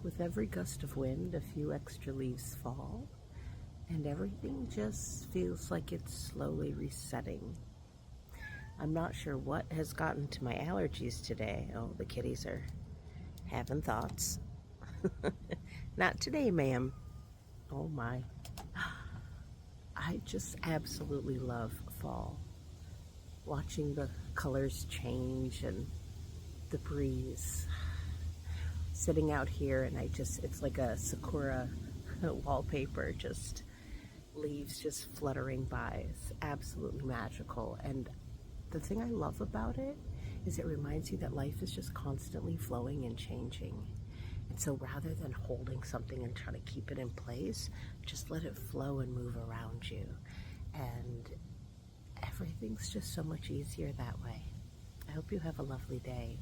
With every gust of wind, a few extra leaves fall, and everything just feels like it's slowly resetting. I'm not sure what has gotten to my allergies today. Oh, the kitties are having thoughts. Not today, ma'am. Oh my. I just absolutely love fall. Watching the colors change and the breeze. Sitting out here and it's like a sakura wallpaper, just leaves just fluttering by. It's absolutely magical. And the thing I love about it is it reminds you that life is just constantly flowing and changing. And so rather than holding something and trying to keep it in place, just let it flow and move around you. And everything's just so much easier that way. I hope you have a lovely day.